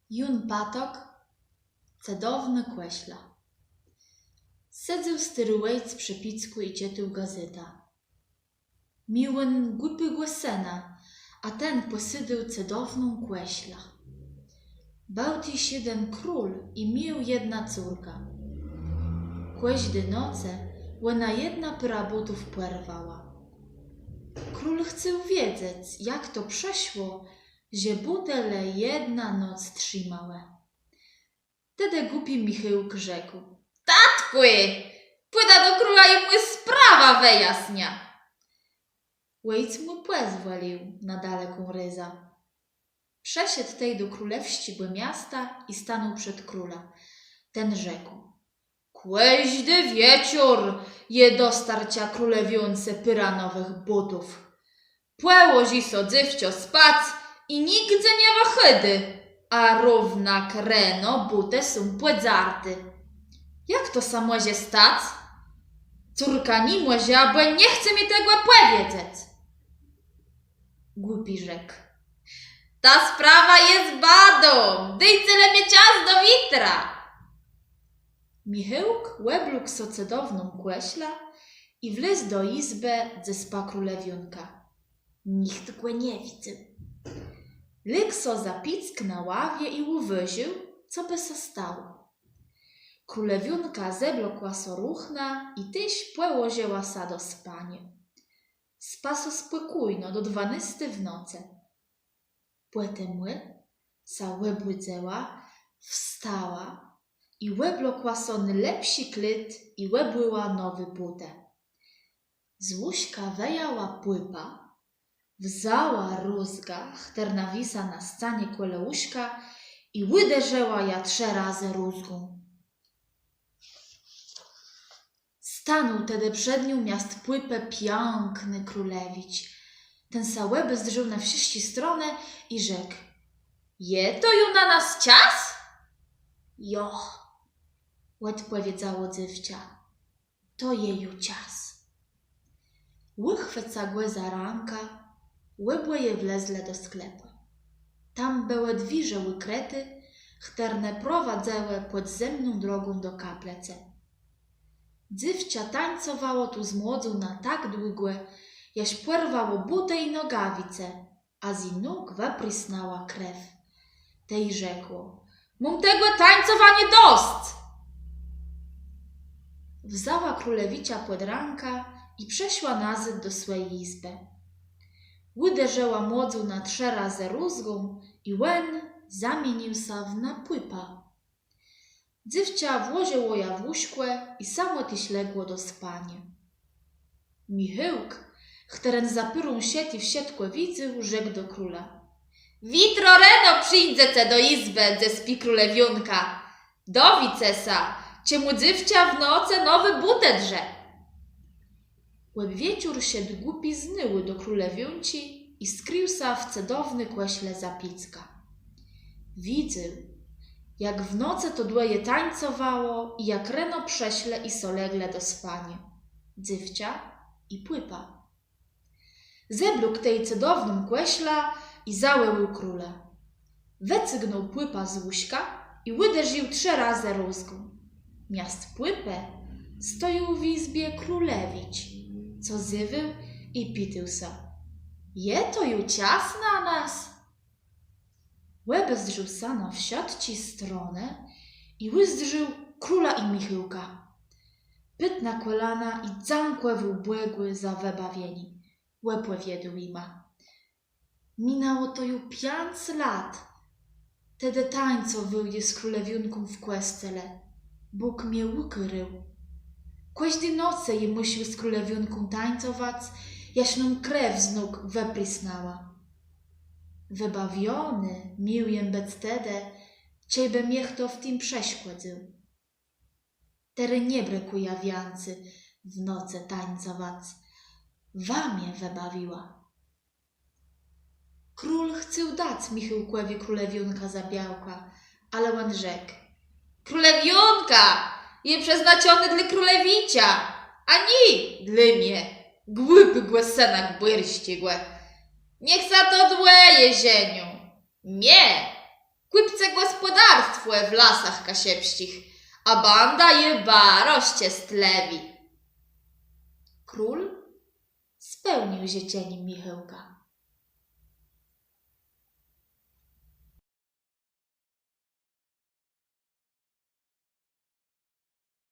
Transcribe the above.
Jun patok, cedowny kłeśla. Sedzył styryłejc przy picku i cietył gazeta. Miłyn głupy głosena, a ten posydył cedowną kłeśla. Bałti siedem król i mił jedna córka. Kłeśdy noce, łena jedna pyra butów płerwała. Król chcył wiedzieć, jak to przeszło, że butele jedna noc trzymałe. Wtedy głupi Michyłk rzekł: Tatkły, płyta do króla i mu sprawa wyjasnia. Łejc mu pozwolił na daleką ryza. Przeszedł tej do królewścigłe miasta i stanął przed króla. Ten rzekł: Kłeźdy wieczór je do starcia królewiące pyra nowych butów. Płełozi sodzywcio spac i nigdzie nie wachydy, a równa kreno bute są płedzarty. Jak to samozie stać? Córka ni młezia, bo nie chce mi tego powiedzieć. Głupi rzekł: Ta sprawa jest badą, dyj tyle mnie czas do witra. Michyłk łebluk so cedowną kłeśla i wlez do izby, gdzie spa królewionka. Nikt go nie widział. Lyk so za pick na ławie i uwyził, co by se stało. Królewionka zeblokła so ruchna i tyś płełozięła sa do spanie. Spa so spokójno do 12 w noce. Płete mły, sa łebłydzęła, wstała i łeblokła so lepsi klyt i łebłyła nowy butę. Z łóżka wejała płypa, wzała rózga, chterna wisa na scanie kole łóżka i łyderzyła ja 3 razy rózgą. Stanął tedy przed nią miast płypę piękny królewicz. Ten sa łeby zdrzył na wszystkie strony i rzekł: Je to ju na nas czas? Jo, łed powiedziało dzywcia, to jeju czas. Łychwyca głę za ranka, łebłe je wlezle do sklepu. Tam były dwiże łykrety, chterne prowadzęły podzemną drogą do kaplece. Dzywcia tańcowało tu z młodzą na tak długłe, jaś płerwało butę i nogawice, a z nóg wyprysnęła krew. Tej rzekło: Mam tego tańcowanie dost. Wzała królewicia pod ranka i przeszła nazad do swojej izby. Uderzyła młodzą na 3 razy rózgą i łen zamienił sa w napłypa. Dzywcia włożyło ja w łóżkłe i samo tyś legło do spania. Michyłk, któren za pyrą sieci w sietkłe widził, rzekł do króla: Witro reno przyjdziecie do izby, gdzie spi królewionka. Dowi cesa, czemu dzywcia w noce nowy butę drze. Łeb wieczór się głupi znyły do królewionci i skrył sa w cedowny kłeśle zapicka. Widził, jak w noce to dłoje tańcowało i jak reno prześle i solegle do spania. Dzywcia i płypa. Zeblókł tej cedowną kłeśla i załył króla. Wecygnął płypa z łóżka i uderzył 3 razy rózgą. Miast płypę stoił w izbie królewicz, co zywył i pitył sa: Je to ju czas na nas? Łeb zdrzył sa na wsiadci stronę i wyzdrzył króla i Michyłka. Pyt na kolana i zankłe wubłegły za wybawieni. Łebłe wiedł ima. Minało to ju 5 lat. Tedy tańcował je z królewionką w kłescele. Bóg mnie ukrył. Kłaźdy noce je musiał z królewionką tańcować, jaśną krew z nóg wyprysnęła. Wybawiony, miłjem bez tedy, ciebie miech to w tym przeszkodził. Tery nie brakuje wiancy w noce tańcować, wamie wybawiła. Król chciał dać Michyłkowi królewionka za białka, ale on rzekł: Królewionka je przeznaczony dla królewicia, a nie dla mnie. Głupi głosenak byrścigłe. Niech za to dłe jezieniu. Nie, kłybce głos płe w lasach kasiepścich, a banda je baroście stlewi. Król spełnił życzenie Michełka.